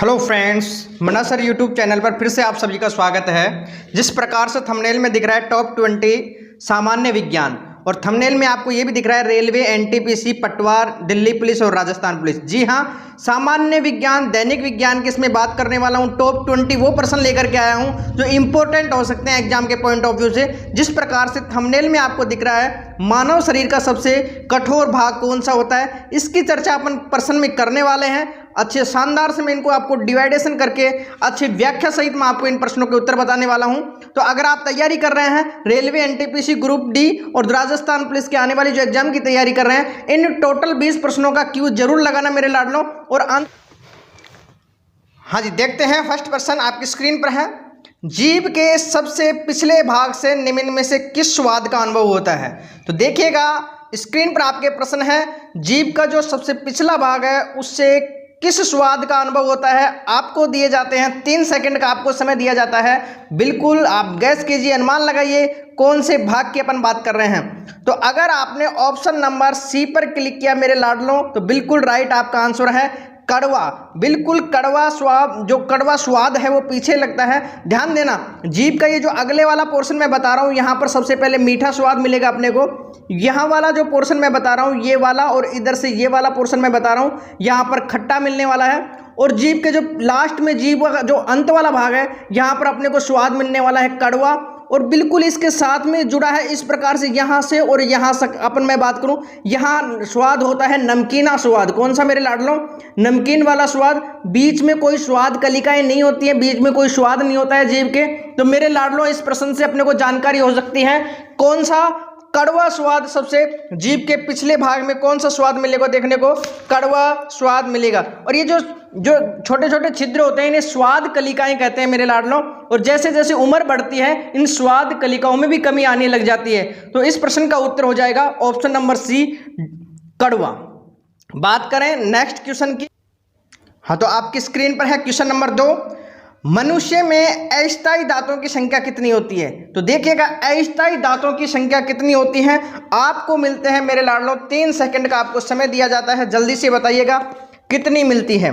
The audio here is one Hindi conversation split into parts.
हेलो फ्रेंड्स, मना सर यूट्यूब चैनल पर फिर से आप सभी का स्वागत है। जिस प्रकार से थंबनेल में दिख रहा है टॉप 20 सामान्य विज्ञान, और थंबनेल में आपको ये भी दिख रहा है रेलवे, एनटीपीसी, पटवार, दिल्ली पुलिस और राजस्थान पुलिस। जी हाँ, सामान्य विज्ञान, दैनिक विज्ञान की इसमें बात करने वाला हूँ। टॉप 20 वो प्रश्न लेकर के आया हूँ जो इंपॉर्टेंट हो सकते हैं एग्जाम के पॉइंट ऑफ व्यू से। जिस प्रकार से थंबनेल में आपको दिख रहा है मानव शरीर का सबसे कठोर भाग कौन सा होता है, इसकी चर्चा अपन प्रश्न में करने वाले हैं। अच्छे शानदार से मैं इनको आपको डिवाइडेशन करके अच्छी व्याख्या सहित मैं आपको इन प्रश्नों के उत्तर बताने वाला हूं। तो अगर आप तैयारी कर रहे हैं रेलवे, एनटीपीसी, ग्रुप डी और राजस्थान पुलिस के आने वाली जो एग्जाम की तैयारी कर रहे हैं, इन टोटल 20 प्रश्नों का क्यू जरूर लगाना मेरे लाडलों। और हाँ जी, देखते हैं फर्स्ट प्रश्न आपकी स्क्रीन पर है। जीभ के सबसे पिछले भाग से निम्न में से किस स्वाद का अनुभव होता है? तो देखिएगा स्क्रीन पर आपके प्रश्न है, जीभ का जो सबसे पिछला भाग है उससे किस स्वाद का अनुभव होता है। आपको दिए जाते हैं 3 सेकंड का आपको समय दिया जाता है। बिल्कुल आप गैस कीजिए, अनुमान लगाइए कौन से भाग की अपन बात कर रहे हैं। तो अगर आपने ऑप्शन नंबर सी पर क्लिक किया मेरे लाडलों, तो बिल्कुल राइट आपका आंसर है कड़वा। बिल्कुल कड़वा स्वाद, जो कड़वा स्वाद है वो पीछे लगता है। ध्यान देना, जीभ का ये जो अगले वाला पोर्शन मैं बता रहा हूँ, यहाँ पर सबसे पहले मीठा स्वाद मिलेगा अपने को। यहाँ वाला जो पोर्शन मैं बता रहा हूँ ये वाला, और इधर से ये वाला पोर्शन मैं बता रहा हूँ यहाँ पर खट्टा मिलने वाला है। और जीभ के जो लास्ट में जीभ का जो अंत वाला भाग है यहाँ पर अपने को स्वाद मिलने वाला है कड़वा। और बिल्कुल इसके साथ में जुड़ा है इस प्रकार से यहाँ से और यहाँ से अपन मैं बात करूँ, यहाँ स्वाद होता है नमकीना स्वाद। कौन सा मेरे लाडलों? नमकीन वाला स्वाद। बीच में कोई स्वाद कलिकाएं नहीं होती है, बीच में कोई स्वाद नहीं होता है जीभ के। तो मेरे लाडलों इस प्रश्न से अपने को जानकारी हो सकती है कौन सा कड़वा स्वाद सबसे जीभ के पिछले भाग में कौन सा स्वाद मिलेगा, देखने को कड़वा स्वाद मिलेगा। और ये जो छोटे छोटे छिद्र होते हैं इन्हें स्वाद कलिकाएं कहते हैं मेरे लाडलों। और जैसे जैसे उम्र बढ़ती है इन स्वाद कलिकाओं में भी कमी आने लग जाती है। तो इस प्रश्न का उत्तर हो जाएगा ऑप्शन नंबर सी, कड़वा। बात करें नेक्स्ट क्वेश्चन की। हाँ, तो आपकी स्क्रीन पर है क्वेश्चन नंबर 2। मनुष्य में अस्थायी दांतों की संख्या कितनी होती है? तो देखिएगा अस्थायी दांतों की संख्या कितनी होती है। आपको मिलते हैं मेरे लाडलों 3 सेकंड का आपको समय दिया जाता है, जल्दी से बताइएगा कितनी मिलती है।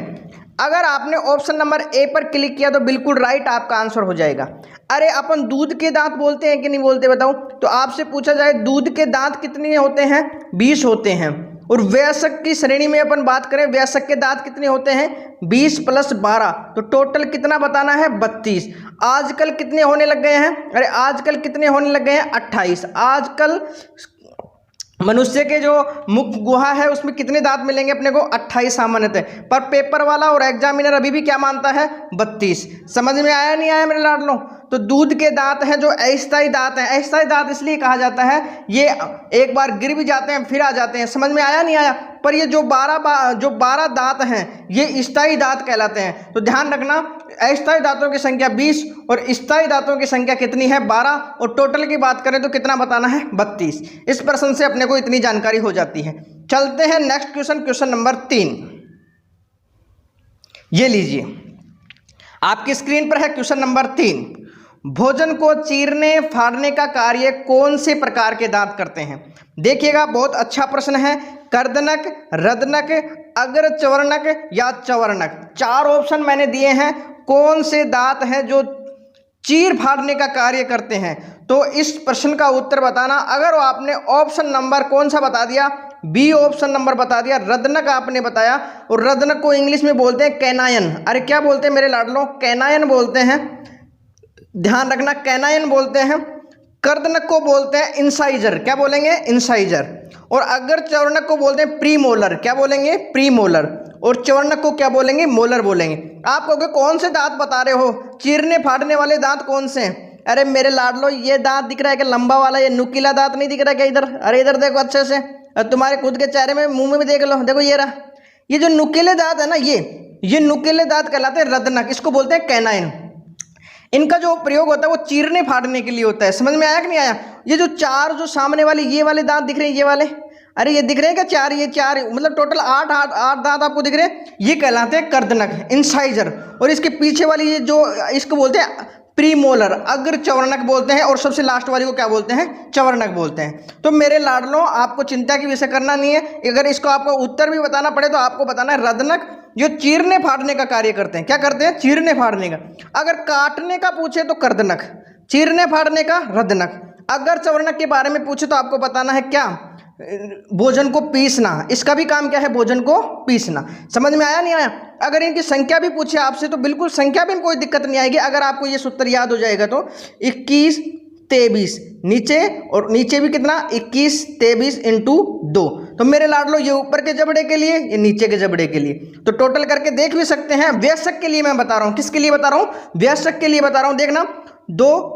अगर आपने ऑप्शन नंबर ए पर क्लिक किया तो बिल्कुल राइट आपका आंसर हो जाएगा। अरे अपन दूध के दांत बोलते हैं कि नहीं बोलते बताओ? तो आपसे पूछा जाए दूध के दांत कितने होते हैं? 20 होते हैं। और वयस्क की श्रेणी में अपन बात करें, वयस्क के दांत कितने होते हैं? 20 + 12, तो टोटल कितना बताना है? 32। आजकल कितने होने लग गए हैं? अरे आजकल कितने होने लग गए हैं? 28। आजकल मनुष्य के जो मुख गुहा है उसमें कितने दांत मिलेंगे अपने को? 28 सामान्यतः। पर पेपर वाला और एग्जामिनर अभी भी क्या मानता है? 32। समझ में आया नहीं आया मेरे लाडलों? तो दूध के दांत हैं जो अस्थायी दांत हैं। अस्थायी दांत इसलिए कहा जाता है ये एक बार गिर भी जाते हैं फिर आ जाते हैं। समझ में आया नहीं आया? पर ये जो 12 दांत हैं ये स्थायी दांत कहलाते हैं। तो ध्यान रखना, अस्थायी दांतों की संख्या 20 और स्थायी दांतों की संख्या कितनी है? 12। और टोटल की बात करें तो कितना बताना है? 32। इस प्रश्न से अपने को इतनी जानकारी हो जाती है। चलते हैं नेक्स्ट क्वेश्चन, क्वेश्चन नंबर 3। ये लीजिए आपकी स्क्रीन पर है क्वेश्चन नंबर 3। भोजन को चीरने फाड़ने का कार्य कौन से प्रकार के दांत करते हैं? देखिएगा बहुत अच्छा प्रश्न है। कर्दनक, रदनक, अग्रचवर्णक या चवर्णक, 4 ऑप्शन मैंने दिए हैं। कौन से दांत हैं जो चीर फाड़ने का कार्य करते हैं? तो इस प्रश्न का उत्तर बताना। अगर आपने ऑप्शन नंबर कौन सा बता दिया? बी ऑप्शन नंबर बता दिया, रदनक आपने बताया। और रदनक को इंग्लिश में बोलते हैं कैनायन। अरे क्या बोलते हैं मेरे लाडलों? कैनायन बोलते हैं। ध्यान रखना, कैनायन बोलते हैं। कर्दनक को बोलते हैं इंसाइजर। क्या बोलेंगे? इंसाइजर। और अगर चवर्णक को बोलते हैं प्रीमोलर। क्या बोलेंगे? प्रीमोलर। और चवर्णक को क्या बोलेंगे? मोलर बोलेंगे। आप कहोगे कौन से दांत बता रहे हो? चीरने फाड़ने वाले दांत कौन से हैं? अरे मेरे लाडलो ये दांत दिख रहा है क्या लंबा वाला? ये नुकीला दांत नहीं दिख रहा क्या इधर? अरे इधर देखो अच्छे से, तुम्हारे खुद के चेहरे में, मुंह में भी देख लो, देखो ये रहा। ये जो नुकीले दांत है ना, ये नुकीले दांत कहलाते हैं रदनक। इसको बोलते हैं कैनाइन। इनका जो प्रयोग होता है वो चीरने फाड़ने के लिए होता है। समझ में आया कि नहीं आया? ये जो 4 जो सामने वाले ये वाले दांत दिख रहे हैं, ये वाले, अरे ये दिख रहे हैं क्या? 4, ये 4 मतलब टोटल 8 दांत आपको दिख रहे हैं, ये कहलाते हैं कर्दनक, इंसाइजर। और इसके पीछे वाली ये जो, इसको बोलते हैं प्रीमोलर, अग्र चवर्णक बोलते हैं। और सबसे लास्ट वाली को क्या बोलते हैं? चवर्णक बोलते हैं। तो मेरे लाडलों आपको चिंता की विषय करना नहीं है। अगर इसको आपको उत्तर भी बताना पड़े तो आपको बताना है रदनक जो चीरने फाड़ने का कार्य करते हैं। क्या करते हैं? चीरने फाड़ने का। अगर काटने का पूछे तो कर्दनक, चीरने फाड़ने का रदनक। अगर चवर्णक के बारे में पूछे तो आपको बताना है क्या? भोजन को पीसना। इसका भी काम क्या है? भोजन को पीसना। समझ में आया नहीं आया? अगर इनकी संख्या भी पूछे आपसे तो बिल्कुल संख्या में कोई दिक्कत नहीं आएगी अगर आपको ये सूत्र याद हो जाएगा तो। 21 23 नीचे, और नीचे भी कितना? 21 23 इंटू 2। तो मेरे लाडलो ये ऊपर के जबड़े के लिए, ये नीचे के जबड़े के लिए। तो टोटल करके देख भी सकते हैं। व्यस्क के लिए मैं बता रहा हूं। किसके लिए बता रहा हूं? व्यस्क के लिए बता रहा हूं। देखना 2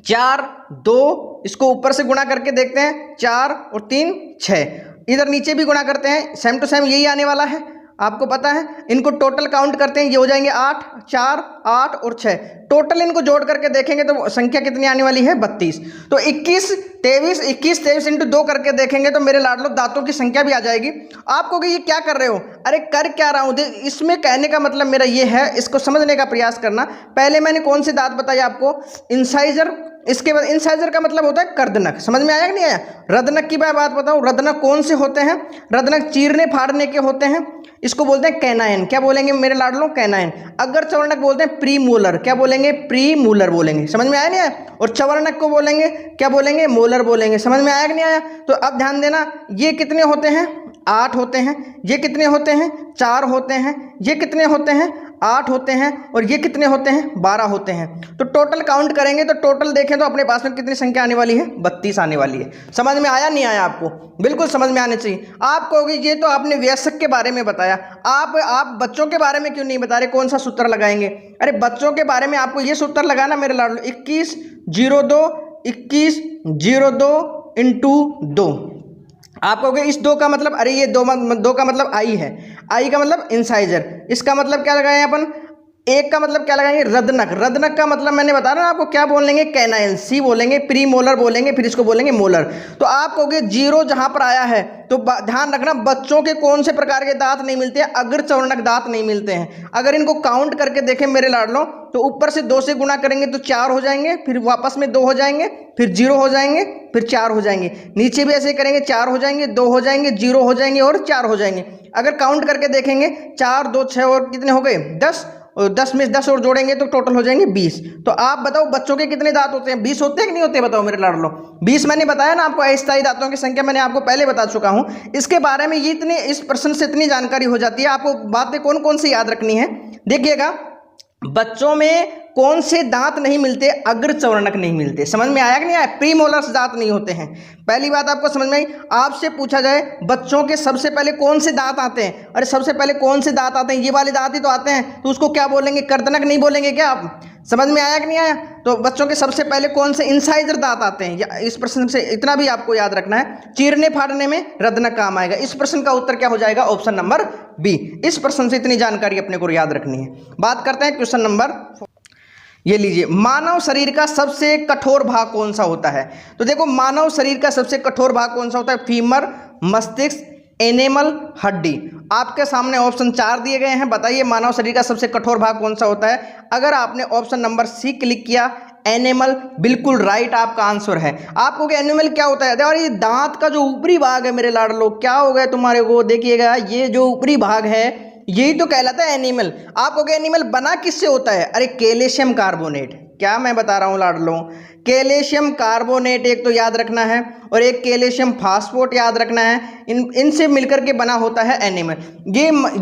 4 2, इसको ऊपर से गुणा करके देखते हैं। 4 और 3 6, इधर नीचे भी गुणा करते हैं। सेम टू सेम यही आने वाला है, आपको पता है। इनको टोटल काउंट करते हैं, ये हो जाएंगे 8 4 8 और 6। टोटल इनको जोड़ करके देखेंगे तो संख्या कितनी आने वाली है? 32। तो 21 23 इंटू 2 करके देखेंगे तो मेरे लाडलो दांतों की संख्या भी आ जाएगी। आप कहोगे ये क्या कर रहे हो? अरे कर क्या रहा हूं? इसमें कहने का मतलब मेरा ये है, इसको समझने का प्रयास करना। पहले मैंने कौन से दांत बताए आपको? इंसाइजर। इसके बाद इंसाइजर का मतलब होता है कर्दनक। समझ में आया कि नहीं आया? रदनक की मैं बात बताऊं। रदनक कौन से होते हैं? रदनक चीरने फाड़ने के होते हैं। इसको बोलते हैं कैनाइन। क्या बोलेंगे मेरे लाडलो? कैनाइन। अगर चवर्णक बोलते हैं प्रीमोलर। क्या बोलेंगे? प्रीमोलर बोलेंगे। समझ में आया नहीं आया? और चवर्णक को बोलेंगे क्या बोलेंगे? मोलर बोलेंगे। समझ में आया कि नहीं आया? तो अब ध्यान देना, ये कितने होते हैं? 8 होते हैं। ये कितने होते हैं? 4 होते हैं। ये कितने होते हैं? 8 होते हैं। और ये कितने होते हैं? 12 होते हैं। तो टोटल काउंट करेंगे तो टोटल देखें तो अपने पास में कितनी संख्या आने वाली है? 32 आने वाली है। समझ में आया नहीं आया आपको? बिल्कुल समझ में आने चाहिए। आप कहोगे ये तो आपने व्यस्क के बारे में बताया, आप बच्चों के बारे में क्यों नहीं बता रहे? कौन सा सूत्र लगाएंगे? अरे बच्चों के बारे में आपको ये सूत्र लगाना मेरे लाडलो। 21 02 इंटू 2। आप कहोगे इस 2 का मतलब, अरे ये 2 का मतलब आई है। आई का मतलब इंसाइजर। इसका मतलब क्या लगाएं अपन? 1 का मतलब क्या लगाएंगे? रदनक। रदनक का मतलब मैंने बताया ना आपको, क्या बोलेंगे? कैनाइन। सी बोलेंगे, प्रीमोलर बोलेंगे, फिर इसको बोलेंगे मोलर। तो आप कहोगे 0 जहां पर आया है तो ध्यान रखना बच्चों के कौन से प्रकार के दांत नहीं मिलते हैं? अग्र चवर्णक दांत नहीं मिलते हैं। अगर इनको काउंट करके देखें मेरे लाडलो तो ऊपर से 2 से गुणा करेंगे तो 4 हो जाएंगे, फिर वापस में 2 हो जाएंगे, फिर 0 हो जाएंगे, फिर 4 हो जाएंगे। नीचे भी ऐसे करेंगे, 4 हो जाएंगे, 2 हो जाएंगे, 0 हो जाएंगे और 4 हो जाएंगे। अगर काउंट करके देखेंगे 4 2 6 और कितने हो गए? 10। और 10 में 10 और जोड़ेंगे तो टोटल हो जाएंगे 20। तो आप बताओ बच्चों के कितने दांत होते हैं? 20 होते हैं कि नहीं होते? बताओ मेरे लाडलो। 20 मैंने बताया ना आपको। अस्थायी दांतों की संख्या मैंने आपको पहले बता चुका हूं। इसके बारे में ये इतनी, इस प्रश्न से इतनी जानकारी हो जाती है। आपको बातें कौन कौन सी याद रखनी है? देखिएगा, बच्चों में कौन से दांत नहीं मिलते? अग्र चवर्णक नहीं मिलते। समझ में आया कि नहीं आया? प्रीमोलर्स दांत नहीं होते हैं। पहली बात आपको समझ में आई। आपसे पूछा जाए बच्चों के सबसे पहले कौन से दांत आते हैं? अरे सबसे पहले कौन से दांत आते हैं? ये वाले दांत ही तो आते हैं। तो उसको क्या बोलेंगे? कर्दनक नहीं बोलेंगे क्या आप? समझ में आया कि नहीं आया? तो बच्चों के सबसे पहले कौन से इंसाइजर दांत आते हैं? इस प्रश्न से इतना भी आपको याद रखना है, चीरने फाड़ने में रदनक काम आएगा। इस प्रश्न का उत्तर क्या हो जाएगा? Option number B. इस प्रश्न से इतनी जानकारी अपने को याद रखनी है। बात करते हैं क्वेश्चन नंबर, ये लीजिए, मानव शरीर का सबसे कठोर भाग कौन सा होता है? तो देखो, मानव शरीर का सबसे कठोर भाग कौन सा होता है? फीमर, मस्तिष्क, एनेमल, हड्डी। आपके सामने ऑप्शन 4 दिए गए हैं। बताइए मानव शरीर का सबसे कठोर भाग कौन सा होता है? अगर आपने ऑप्शन नंबर सी क्लिक किया, एनिमल, बिल्कुल राइट आपका आंसर है। आपको कि एनिमल क्या होता है? और ये दांत का जो ऊपरी भाग है मेरे लाडलो, क्या हो गया तुम्हारे को? देखिएगा, ये जो ऊपरी भाग है यही तो कहलाता है एनिमल। आपको कि एनिमल बना किससे होता है? अरे कैल्शियम कार्बोनेट। क्या मैं बता रहा हूँ लाडलो? कैल्शियम कार्बोनेट एक तो याद रखना है, और एक कैल्शियम फास्फोट याद रखना है। इनसे मिलकर के बना होता है एनिमल।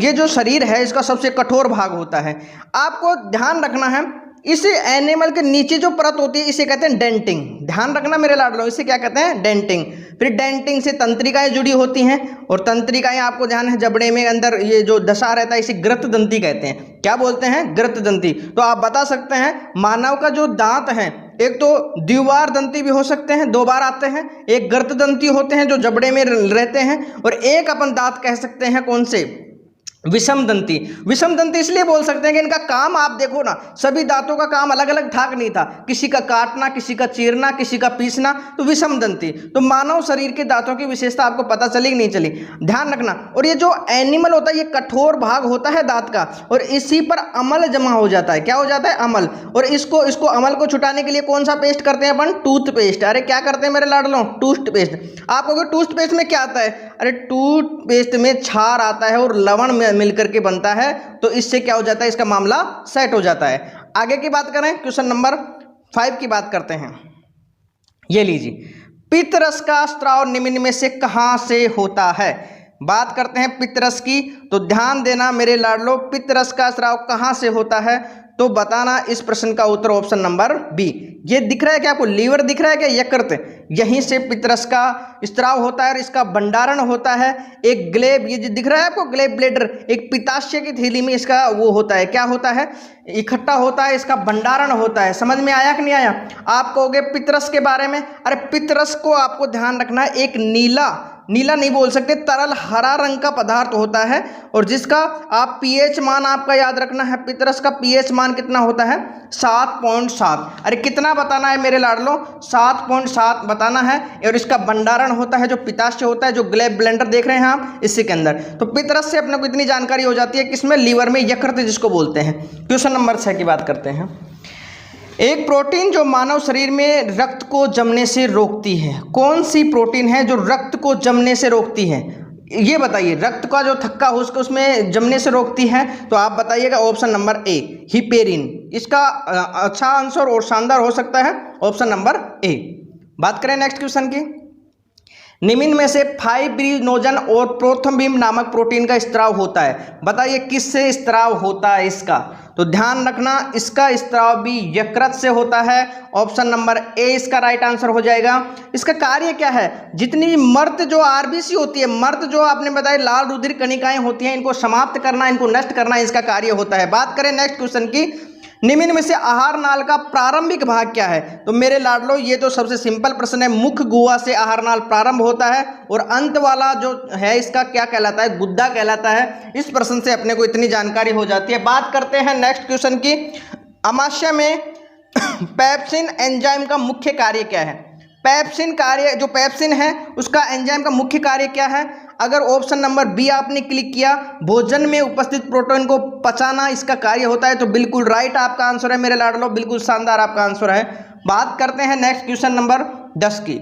ये जो शरीर है इसका सबसे कठोर भाग होता है। आपको ध्यान रखना है, इस एनिमल के नीचे जो परत होती है इसे कहते हैं डेंटिंग। ध्यान रखना मेरे लाडलो, इसे क्या कहते हैं? डेंटिंग। फिर डेंटिंग से तंत्रिकाएं जुड़ी होती हैं, और तंत्रिकाएं आपको ध्यान है जबड़े में अंदर ये जो दशा रहता है इसे ग्रंथदंती कहते हैं। क्या बोलते हैं? ग्रंथदंती। तो आप बता सकते हैं मानव का जो दांत है, एक तो द्विवार दंती भी हो सकते हैं, 2 बार आते हैं। एक ग्रंथदंती होते हैं जो जबड़े में रहते हैं, और एक अपन दांत कह सकते हैं कौन से? विषम दंती। विषम दंती इसलिए बोल सकते हैं कि इनका काम आप देखो ना, सभी दांतों का काम अलग अलग ठाक नहीं था, किसी का काटना, किसी का चीरना, किसी का पीसना। तो विषम दंती। तो मानव शरीर के दांतों की विशेषता आपको पता चली कि नहीं चली? ध्यान रखना। और ये जो एनिमल होता है ये कठोर भाग होता है दांत का, और इसी पर अमल जमा हो जाता है। क्या हो जाता है? अमल। और इसको अमल को छुटाने के लिए कौन सा पेस्ट करते हैं अपन? टूथपेस्ट। अरे क्या करते हैं मेरे लाडलो? टूथपेस्ट। आप कहोगे टूथपेस्ट में क्या आता है? अरे टूथपेस्ट में क्षार आता है और लवण मिलकर के बनता है, तो इससे क्या हो जाता है, इसका मामला सेट हो जाता है। आगे की बात करें, क्वेश्चन नंबर 5 की बात करते हैं। ये लीजिए, पित्तरस का स्राव निम्न में से कहाँ से होता है। बात करते हैं पित्तरस की, तो ध्यान देना मेरे लाडलो, पित्तरस का स्राव कहाँ से होता है, तो बताना इस प्रश्न का उत्तर ऑप्शन नंबर बी। ये दिख रहा है क्या आपको, लीवर दिख रहा है क्या, यकृत, यहीं से पित्तरस का स्राव होता है और इसका भंडारण होता है। एक ग्लेब, ये जो दिख रहा है आपको ग्लेब ब्लेडर, एक पित्ताशय की थैली में इसका वो होता है, क्या होता है, इकट्ठा होता है, इसका भंडारण होता है। समझ में आया कि नहीं आया। आप कहोगे पित्तरस के बारे में, अरे पित्तरस को आपको ध्यान रखना है, एक नीला नहीं बोल सकते, तरल हरा रंग का पदार्थ होता है और जिसका आप पीएच मान आपका याद रखना है। पित्तरस का पीएच मान कितना होता है, 7.7। अरे कितना बताना है मेरे लाडलो, 7.7 बताना है। और इसका भंडारण होता है जो पित्ताशय होता है, जो ग्लेब ब्लेंडर देख रहे हैं आप, इसी के अंदर। तो पित्तरस से अपने को इतनी जानकारी हो जाती है, किसमें, लीवर में, यकृत जिसको बोलते हैं। क्वेश्चन नंबर 6 की बात करते हैं। एक प्रोटीन जो मानव शरीर में रक्त को जमने से रोकती है, कौन सी प्रोटीन है जो रक्त को जमने से रोकती है, ये बताइए। रक्त का जो थक्का हो उसको उसमें जमने से रोकती है, तो आप बताइएगा ऑप्शन नंबर ए, हिपेरिन। इसका अच्छा आंसर और शानदार हो सकता है ऑप्शन नंबर ए। बात करें नेक्स्ट क्वेश्चन की, निम्न में से फाइब्रिनोजन और प्रोथ्रोम्बिन नामक प्रोटीन का स्त्राव होता है, बताइए किससे स्त्राव होता है इसका। तो ध्यान रखना, इसका स्त्राव भी यकृत से होता है, ऑप्शन नंबर ए इसका राइट आंसर हो जाएगा। इसका कार्य क्या है, जितनी भी मर्द जो आरबीसी होती है, मर्द जो आपने बताया लाल रुधिर कणिकाएं होती हैं, इनको समाप्त करना, इनको नष्ट करना इसका कार्य होता है। बात करें नेक्स्ट क्वेश्चन की, निम्न में से आहार नाल का प्रारंभिक भाग क्या है। तो मेरे लाडलो ये तो सबसे सिंपल प्रश्न है, मुख गुहा से आहार नाल प्रारंभ होता है और अंत वाला जो है इसका क्या कहलाता है, गुद्दा कहलाता है। इस प्रश्न से अपने को इतनी जानकारी हो जाती है। बात करते हैं नेक्स्ट क्वेश्चन की, अमाशय में पेप्सिन एंजाइम का मुख्य कार्य क्या है। पेप्सिन कार्य, जो पेप्सिन है उसका एंजाइम का मुख्य कार्य क्या है। अगर ऑप्शन नंबर बी आपने क्लिक किया, भोजन में उपस्थित प्रोटीन को पचाना इसका कार्य होता है, तो बिल्कुल राइट आपका आंसर है मेरे लाडलो, बिल्कुल शानदार आपका आंसर है। बात करते हैं नेक्स्ट क्वेश्चन नंबर 10 की,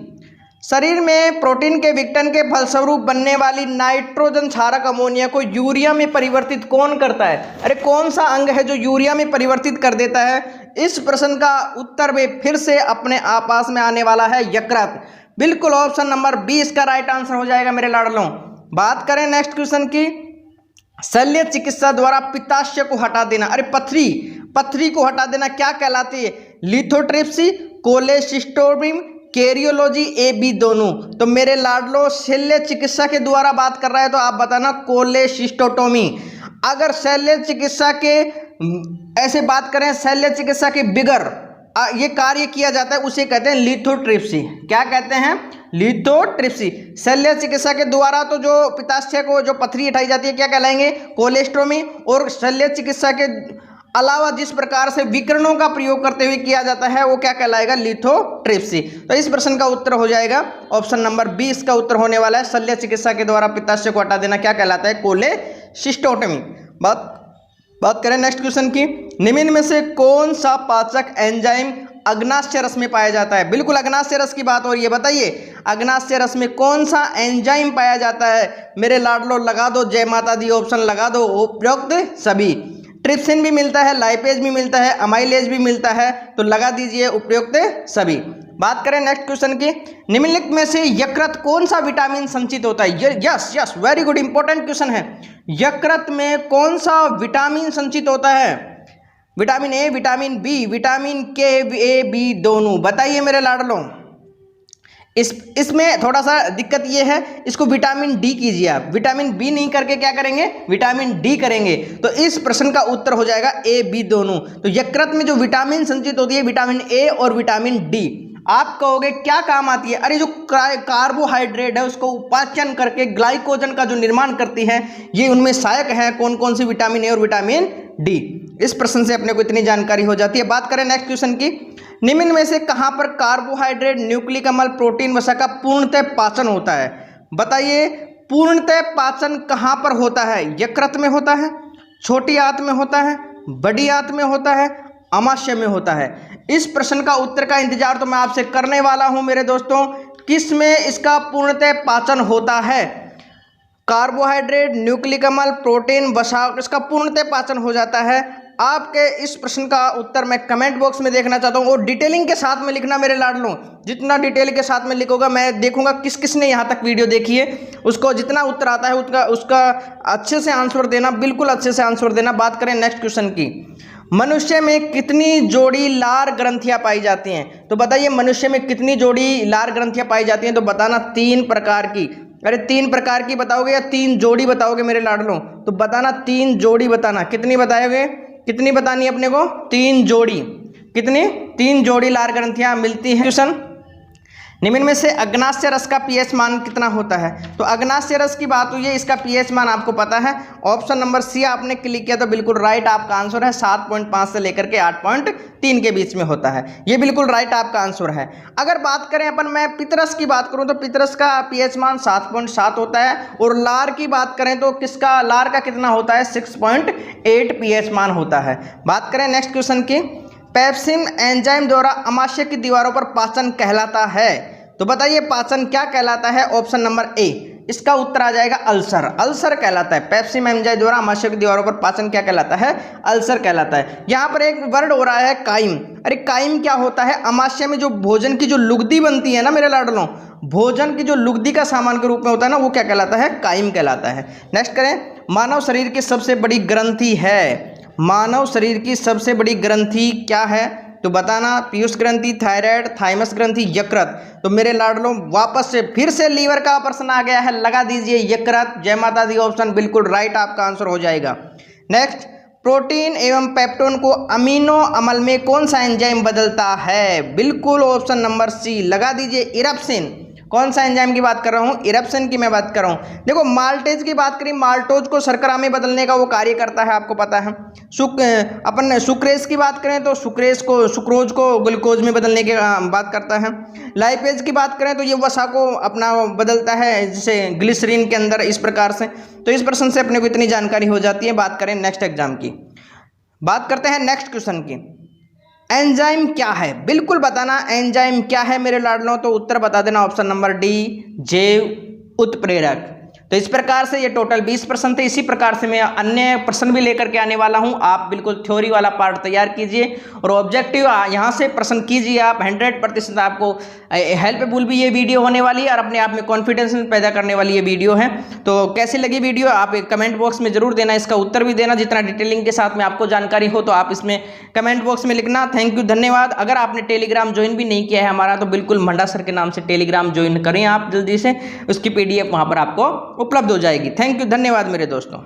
शरीर में प्रोटीन के विघटन के फलस्वरूप बनने वाली नाइट्रोजन क्षारक अमोनिया को यूरिया में परिवर्तित कौन करता है। अरे कौन सा अंग है जो यूरिया में परिवर्तित कर देता है। इस प्रश्न का उत्तर में फिर से अपने पास में आने वाला है यकृत, बिल्कुल ऑप्शन नंबर बी इसका राइट आंसर हो जाएगा मेरे लाडलों। बात करें नेक्स्ट क्वेश्चन की, शल्य चिकित्सा द्वारा पित्ताशय को हटा देना, अरे पथरी को हटा देना क्या कहलाती है, लिथोट्रिप्सी, कोलेसिस्टोमी, कैरियोलॉजी, ए बी दोनों। तो मेरे लाडलो शल्य चिकित्सा के द्वारा बात कर रहा है तो आप बताना कोलेसिस्टोटोमी। अगर शल्य चिकित्सा के ऐसे बात करें, शल्य चिकित्सा के बिगर ये कार्य किया जाता है उसे कहते हैं लिथोट्रिप्सी। क्या कहते हैं, लिथोट्रिप्सी। शल्य चिकित्सा के द्वारा तो जो पित्ताशय को जो पथरी हटाई जाती है क्या कहलाएंगे, कोलेस्टोमी। और शल्य चिकित्सा के अलावा जिस प्रकार से विकिरणों का प्रयोग करते हुए किया जाता है वो क्या कहलाएगा, लिथोट्रिप्सी। तो इस प्रश्न का उत्तर हो जाएगा ऑप्शन नंबर बी इसका उत्तर होने वाला है। शल्य चिकित्सा के द्वारा पित्ताशय को हटा देना क्या कहलाता है, कोलेसिस्टोटोमी। बात करें नेक्स्ट क्वेश्चन की, निम्न में से कौन सा पाचक एंजाइम अग्नाशय रस में पाया जाता है। बिल्कुल अग्नाशय रस की बात हो रही है, बताइए अग्नाशय रस में कौन सा एंजाइम पाया जाता है। मेरे लाडलो लगा दो जय माता दी, ऑप्शन लगा दो उपयुक्त सभी। ट्रिप्सिन भी मिलता है, लाइपेज भी मिलता है, अमाइलेज भी मिलता है, तो लगा दीजिए उपयुक्त सभी। बात करें नेक्स्ट क्वेश्चन की, निम्नलिखित में से यकृत कौन सा विटामिन संचित होता है। Yes very good, important question है। यकृत में कौन सा विटामिन संचित होता है, vitamin A, vitamin B, vitamin K, A B दोनों। बताइए मेरे लाडलों, इसमें थोड़ा सा दिक्कत ये है, इसको विटामिन डी कीजिए आप, विटामिन बी नहीं करके क्या करेंगे, विटामिन डी करेंगे। तो इस प्रश्न का उत्तर हो जाएगा ए बी दोनों। तो यकृत में जो विटामिन संचित होती है विटामिन ए और विटामिन डी। आप कहोगे क्या काम आती है, अरे जो कार्बोहाइड्रेट है उसको उपाचन करके ग्लाइकोजन का जो निर्माण करती है, ये उनमें सहायक है कौन कौन सी, विटामिन ए और विटामिन डी। इस प्रश्न से अपने को इतनी जानकारी हो जाती है। बात करें नेक्स्ट क्वेश्चन की, निम्न में से कहां पर कार्बोहाइड्रेट, न्यूक्लिक अम्ल, प्रोटीन वसा का पूर्णतः पाचन होता है। बताइए पूर्णतः पाचन कहां पर होता है, यकृत में होता है, छोटी आंत में होता है, बड़ी आंत में होता है, अमाशय में होता है। इस प्रश्न का उत्तर का इंतजार तो मैं आपसे करने वाला हूं मेरे दोस्तों, किस में इसका पूर्णतः पाचन होता है। कार्बोहाइड्रेट, न्यूक्लिक अम्ल, प्रोटीन, वसा, इसका पूर्णतः पाचन हो जाता है। आपके इस प्रश्न का उत्तर मैं कमेंट बॉक्स में देखना चाहता हूँ और डिटेलिंग के साथ में लिखना मेरे लाडलों। जितना डिटेल के साथ में लिखोगा मैं देखूंगा किस किस ने यहाँ तक वीडियो देखी है, उसको जितना उत्तर आता है उसका अच्छे से आंसर देना, बिल्कुल अच्छे से आंसर देना। बात करें नेक्स्ट क्वेश्चन की, मनुष्य में कितनी जोड़ी लार ग्रंथियां पाई जाती हैं? तो बताइए मनुष्य में कितनी जोड़ी लार ग्रंथियां पाई जाती हैं? तो बताना 3 प्रकार की। अरे 3 प्रकार की बताओगे या 3 जोड़ी बताओगे मेरे लाडलों? तो बताना 3 जोड़ी बताना। कितनी बताओगे? कितनी बतानी है अपने को? 3 जोड़ी। कितनी? 3 जोड़ी लार ग्रंथियां मिलती हैं। क्वेश्चन, निम्न में से अग्नाशय रस का पीएच मान कितना होता है? तो अग्नाशय रस की बात हुई है, इसका पीएच मान आपको पता है। ऑप्शन नंबर सी आपने क्लिक किया तो बिल्कुल राइट आपका आंसर है। 7.5 से लेकर के 8.3 के बीच में होता है, ये बिल्कुल राइट आपका आंसर है। अगर बात करें अपन, मैं पितरस की बात करूं तो पितरस का पीएच मान 7.7 होता है। और लार की बात करें तो किसका, लार का कितना होता है? 6.8 पीएच मान होता है। बात करें नेक्स्ट क्वेश्चन की, पेप्सिन एंजाइम द्वारा अमाशय की दीवारों पर पाचन कहलाता है। तो बताइए पाचन क्या कहलाता है? ऑप्शन नंबर ए, इसका उत्तर आ जाएगा अल्सर। अल्सर कहलाता है। पेप्सिन एंजाइम द्वारा अमाशय की दीवारों पर पाचन क्या कहलाता है? अल्सर कहलाता है। यहाँ पर एक वर्ड हो रहा है काइम। अरे काइम क्या होता है? अमाशय में जो भोजन की जो लुगदी बनती है ना मेरे लाडलों, भोजन की जो लुगदी का सामान के रूप में होता है ना, वो क्या कहलाता है? काइम कहलाता है। नेक्स्ट करें, मानव शरीर की सबसे बड़ी ग्रंथि है। मानव शरीर की सबसे बड़ी ग्रंथि क्या है? तो बताना पीयूष ग्रंथि, थायराइड, थाइमस ग्रंथि, यकृत। तो मेरे लाडलों वापस से फिर से लीवर का प्रश्न आ गया है, लगा दीजिए यकृत। जय माता दी ऑप्शन बिल्कुल राइट आपका आंसर हो जाएगा। नेक्स्ट, प्रोटीन एवं पेप्टोन को अमीनो अम्ल में कौन सा एंजाइम बदलता है? बिल्कुल ऑप्शन नंबर सी, लगा दीजिए इरप्सिन। कौन सा एंजाइम की बात कर रहा हूँ? इरप्सिन की मैं बात कर रहा हूँ। देखो माल्टेज की बात करें, माल्टोज को शर्करा में बदलने का वो कार्य करता है, आपको पता है। अपन सुक्रेज की बात करें तो सुक्रोज को ग्लूकोज में बदलने की बात करता है। लाइपेज की बात करें तो ये वसा को अपना बदलता है, जैसे ग्लिसरीन के अंदर, इस प्रकार से। तो इस प्रश्न से अपने को इतनी जानकारी हो जाती है। बात करें नेक्स्ट एग्जाम की, बात करते हैं नेक्स्ट क्वेश्चन की, एंजाइम क्या है? बिल्कुल बताना एंजाइम क्या है मेरे लाडलों। तो उत्तर बता देना ऑप्शन नंबर डी, जैव उत्प्रेरक। तो इस प्रकार से ये टोटल 20 प्रश्न थे। इसी प्रकार से मैं अन्य प्रश्न भी लेकर के आने वाला हूं। आप बिल्कुल थ्योरी वाला पार्ट तैयार कीजिए और ऑब्जेक्टिव यहाँ से प्रश्न कीजिए आप। 100% आपको हेल्पफुल भी ये वीडियो होने वाली है और अपने आप में कॉन्फिडेंस पैदा करने वाली ये वीडियो है। तो कैसी लगी वीडियो आप एक कमेंट बॉक्स में जरूर देना, इसका उत्तर भी देना। जितना डिटेलिंग के साथ में आपको जानकारी हो तो आप इसमें कमेंट बॉक्स में लिखना। थैंक यू, धन्यवाद। अगर आपने टेलीग्राम ज्वाइन भी नहीं किया है हमारा तो बिल्कुल मंडा सर के नाम से टेलीग्राम ज्वाइन करें आप जल्दी से, उसकी PDF वहाँ पर आपको उपलब्ध हो जाएगी। थैंक यू, धन्यवाद मेरे दोस्तों।